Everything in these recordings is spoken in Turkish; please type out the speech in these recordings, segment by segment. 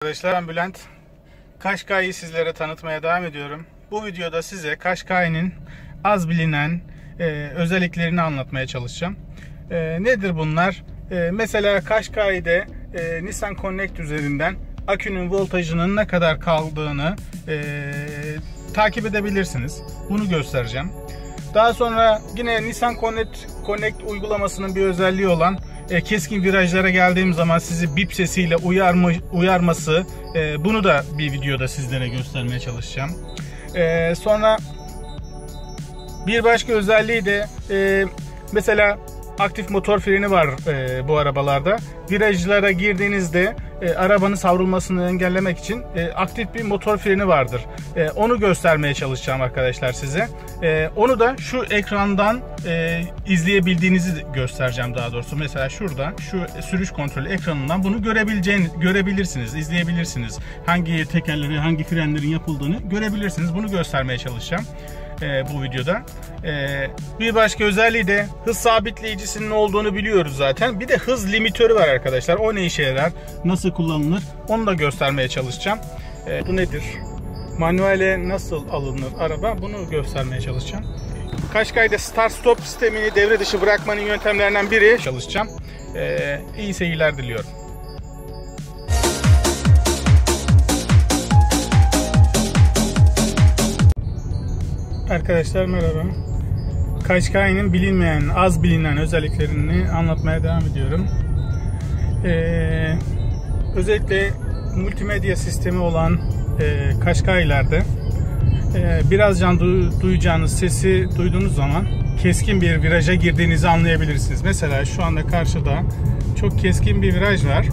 Arkadaşlar, ben Bülent. Qashqai'yi sizlere tanıtmaya devam ediyorum. Bu videoda size Qashqai'nin az bilinen özelliklerini anlatmaya çalışacağım. Nedir bunlar? Mesela Qashqai'de Nissan Connect üzerinden akünün voltajının ne kadar kaldığını takip edebilirsiniz. Bunu göstereceğim. Daha sonra yine Nissan Connect uygulamasının bir özelliği olan keskin virajlara geldiğim zaman sizi bip sesiyle uyarması, bunu da bir videoda sizlere göstermeye çalışacağım. Sonra bir başka özelliği de mesela aktif motor freni var bu arabalarda. Virajlara girdiğinizde arabanın savrulmasını engellemek için aktif bir motor freni vardır. Onu göstermeye çalışacağım arkadaşlar size. Onu da şu ekrandan izleyebildiğinizi göstereceğim daha doğrusu. Mesela şurada şu sürüş kontrolü ekranından bunu görebilirsiniz, izleyebilirsiniz. Hangi tekerleri, hangi frenlerin yapıldığını görebilirsiniz. Bunu göstermeye çalışacağım bu videoda. Bir başka özelliği de hız sabitleyicisinin olduğunu biliyoruz zaten. Bir de hız limitörü var arkadaşlar. O ne işe yarar? Nasıl kullanılır? Onu da göstermeye çalışacağım. Bu nedir? Manuele nasıl alınır araba? Bunu göstermeye çalışacağım. Qashqai'de start stop sistemini devre dışı bırakmanın yöntemlerinden biri çalışacağım. İyi seyirler diliyorum. Arkadaşlar merhaba. Qashqai'nin bilinmeyen, az bilinen özelliklerini anlatmaya devam ediyorum. Özellikle multimedya sistemi olan Qashqai'lerde birazdan duyacağınız sesi duyduğunuz zaman keskin bir viraja girdiğinizi anlayabilirsiniz. Mesela şu anda karşıda çok keskin bir viraj var.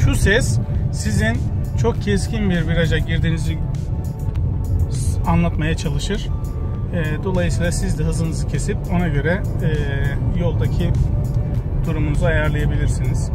Şu ses sizin çok keskin bir viraja girdiğinizi anlatmaya çalışır. Dolayısıyla siz de hızınızı kesip ona göre yoldaki durumunuzu ayarlayabilirsiniz.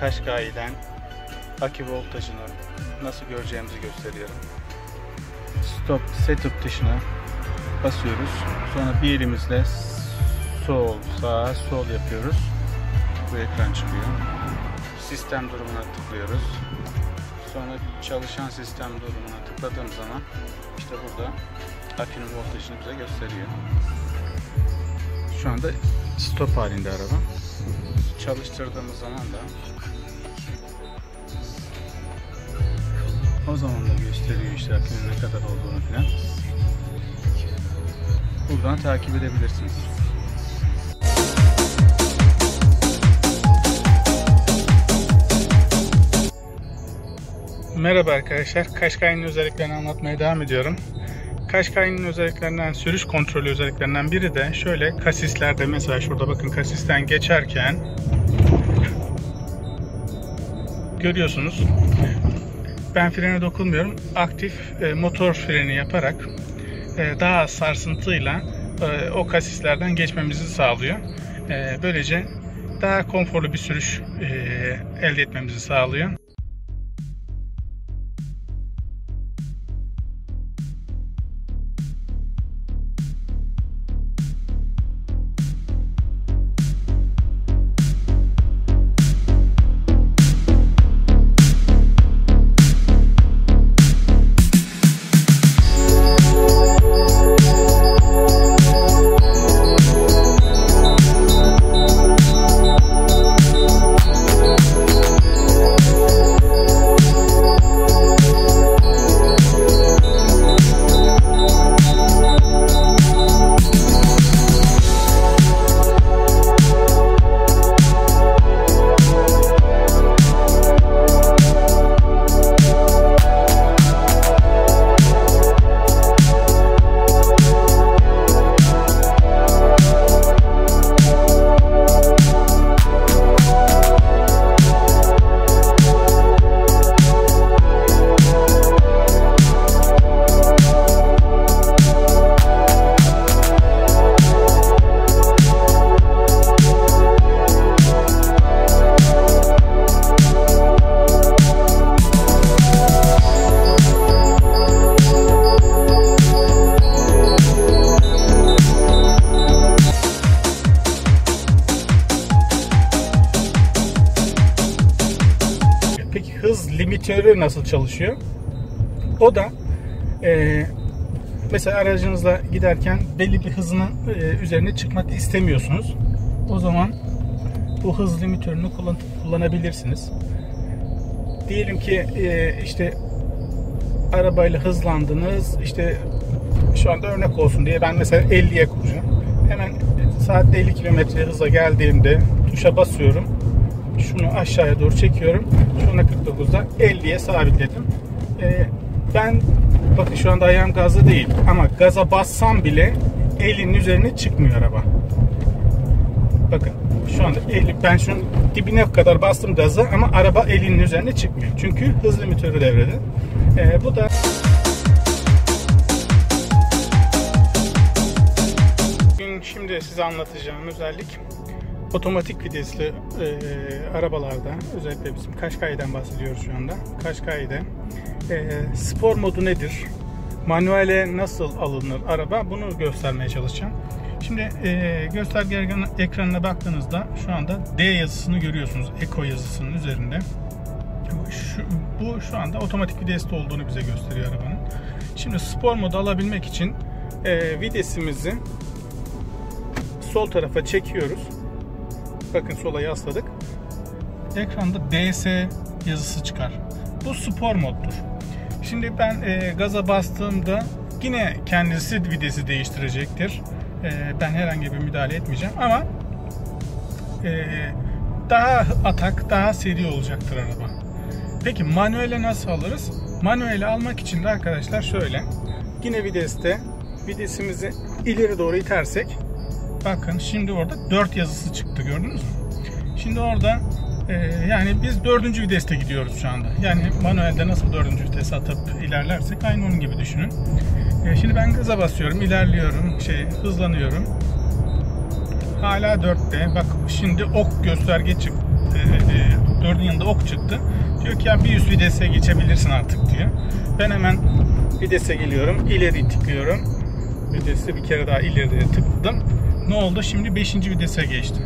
Qashqai'den akü voltajını nasıl göreceğimizi gösteriyorum. Stop setup tuşuna basıyoruz. Sonra bir elimizle sol, sağ, sol yapıyoruz. Bu ekran çıkıyor. Sistem durumuna tıklıyoruz. Sonra çalışan sistem durumuna tıkladığım zaman işte burada akünün voltajını bize gösteriyor. Şu anda stop halinde araba. Çalıştırdığımız zaman da o zaman da gösteriyor işte akünün ne kadar olduğunu falan. Buradan takip edebilirsiniz. Merhaba arkadaşlar. Qashqai'nin özelliklerini anlatmaya devam ediyorum. Qashqai'nin özelliklerinden, sürüş kontrolü özelliklerinden biri de şöyle kasislerde, mesela şurada bakın, kasisten geçerken görüyorsunuz. Ben frene dokunmuyorum. Aktif motor freni yaparak daha az sarsıntıyla o kasislerden geçmemizi sağlıyor. Böylece daha konforlu bir sürüş elde etmemizi sağlıyor. limitörü nasıl çalışıyor? O da mesela aracınızla giderken belli bir hızın üzerine çıkmak istemiyorsunuz. O zaman bu hız limitörünü kullanabilirsiniz. Diyelim ki işte arabayla hızlandınız. İşte şu anda örnek olsun diye ben mesela 50'ye kuracağım. Hemen saatte 50 km hıza geldiğimde tuşa basıyorum. Şunu aşağıya doğru çekiyorum. Şu anda 49'da 50'ye sabitledim. Ben bakın şu anda ayağım gazda değil ama gaza bassam bile 50'nin üzerine çıkmıyor araba. Bakın şu anda 50, ben şunun dibine kadar bastım gaza ama araba 50'nin üzerine çıkmıyor. Çünkü hız limitörü devrede. Bu da şimdi size anlatacağım özellik otomatik vitesli arabalarda, özellikle bizim Qashqai'den bahsediyoruz şu anda. Qashqai'de spor modu nedir? Manuele nasıl alınır araba? Bunu göstermeye çalışacağım. Şimdi gösterge ekranına baktığınızda şu anda D yazısını görüyorsunuz. Eco yazısının üzerinde. Bu şu anda otomatik viteste olduğunu bize gösteriyor arabanın. Şimdi spor modu alabilmek için vitesimizi sol tarafa çekiyoruz. Bakın sola yasladık. Ekranda DS yazısı çıkar. Bu spor moddur. Şimdi ben gaza bastığımda yine kendisi vitesi değiştirecektir. Ben herhangi bir müdahale etmeyeceğim ama daha atak, daha seri olacaktır araba. Peki manuele nasıl alırız? Manuele almak için de arkadaşlar şöyle. Yine vitesimizi ileri doğru itersek, bakın şimdi orada 4 yazısı çıktı, gördünüz mü? Şimdi orada yani biz 4. viteste gidiyoruz şu anda. Yani manuelde nasıl 4. vitese atıp ilerlersek aynı onun gibi düşünün. Şimdi ben gaza basıyorum, ilerliyorum, hızlanıyorum. Hala 4'te. Bak şimdi ok gösterge çıktı. 4'ün yanında ok çıktı. Diyor ki ya bir üst vitese geçebilirsin artık diyor. Ben hemen vitese geliyorum, ileri tıklıyorum. Vitesi bir kere daha ileri tıkladım. Ne oldu? Şimdi 5. vitese geçti.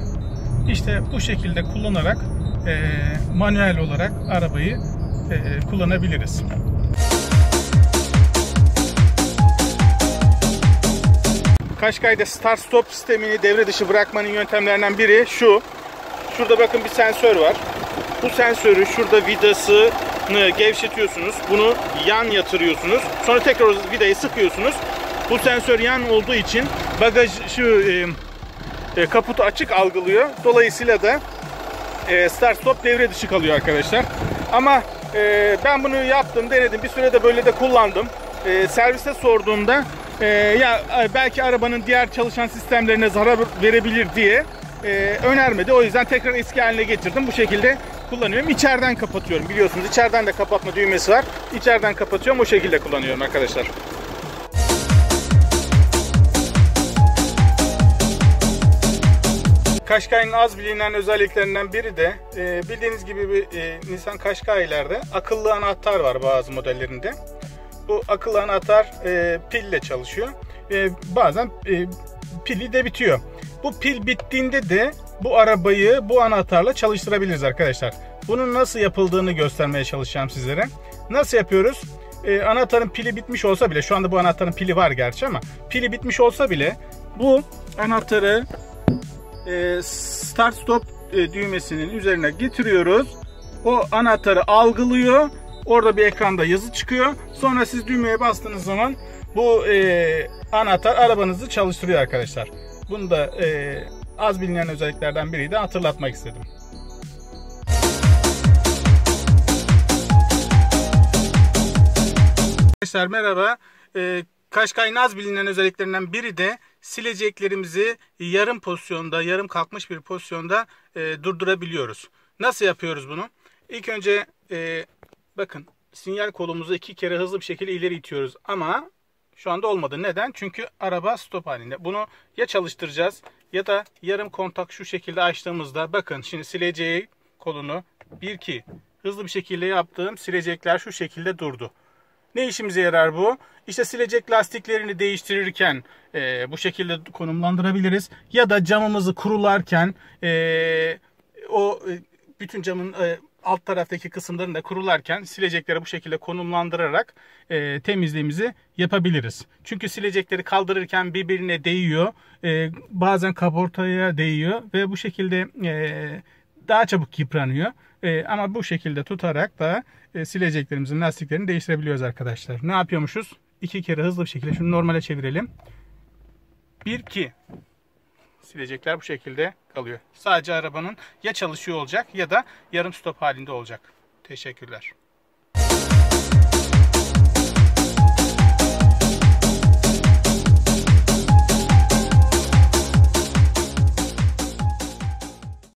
İşte bu şekilde kullanarak manuel olarak arabayı kullanabiliriz. Qashqai'de start stop sistemini devre dışı bırakmanın yöntemlerinden biri şu. Şurada bakın bir sensör var. Bu sensörü şurada vidasını gevşetiyorsunuz. Bunu yan yatırıyorsunuz. Sonra tekrar vidayı sıkıyorsunuz. Bu sensör yan olduğu için bagaj kaputu açık algılıyor. Dolayısıyla da start stop devre dışı kalıyor arkadaşlar. Ama ben bunu yaptım, denedim. Bir sürede böyle de kullandım. Servise sorduğumda ya belki arabanın diğer çalışan sistemlerine zarar verebilir diye önermedi. O yüzden tekrar eski haline getirdim. Bu şekilde kullanıyorum. İçeriden kapatıyorum. Biliyorsunuz içeriden de kapatma düğmesi var. İçeriden kapatıyorum. O şekilde kullanıyorum arkadaşlar. Qashqai'nin az bilinen özelliklerinden biri de bildiğiniz gibi Nissan Qashqai'lerde akıllı anahtar var bazı modellerinde. Bu akıllı anahtar pille çalışıyor. Bazen pili de bitiyor. Bu pil bittiğinde de bu arabayı bu anahtarla çalıştırabiliriz arkadaşlar. Bunun nasıl yapıldığını göstermeye çalışacağım sizlere. Nasıl yapıyoruz? Anahtarın pili bitmiş olsa bile, şu anda bu anahtarın pili var gerçi ama pili bitmiş olsa bile bu anahtarı start stop düğmesinin üzerine getiriyoruz. O anahtarı algılıyor. Orada bir ekranda yazı çıkıyor. Sonra siz düğmeye bastığınız zaman bu anahtar arabanızı çalıştırıyor arkadaşlar. Bunu da az bilinen özelliklerden biri de hatırlatmak istedim. Arkadaşlar merhaba. Qashqai'nin az bilinen özelliklerinden biri de sileceklerimizi yarım pozisyonda, yarım kalkmış bir pozisyonda durdurabiliyoruz. Nasıl yapıyoruz bunu? İlk önce bakın sinyal kolumuzu 2 kere hızlı bir şekilde ileri itiyoruz ama şu anda olmadı. Neden? Çünkü araba stop halinde. Bunu ya çalıştıracağız ya da yarım kontak şu şekilde açtığımızda bakın şimdi sileceği kolunu 1-2 hızlı bir şekilde yaptığım silecekler şu şekilde durdu. Ne işimize yarar bu? İşte silecek lastiklerini değiştirirken bu şekilde konumlandırabiliriz. Ya da camımızı kurularken bütün camın alt taraftaki kısımlarını da kurularken silecekleri bu şekilde konumlandırarak temizliğimizi yapabiliriz. Çünkü silecekleri kaldırırken birbirine değiyor. Bazen kaportaya değiyor ve bu şekilde daha çabuk yıpranıyor. Ama bu şekilde tutarak da sileceklerimizin lastiklerini değiştirebiliyoruz arkadaşlar. Ne yapıyormuşuz? 2 kere hızlı bir şekilde şunu normale çevirelim. 1-2. Silecekler bu şekilde kalıyor. Sadece arabanın ya çalışıyor olacak ya da yarım stop halinde olacak. Teşekkürler.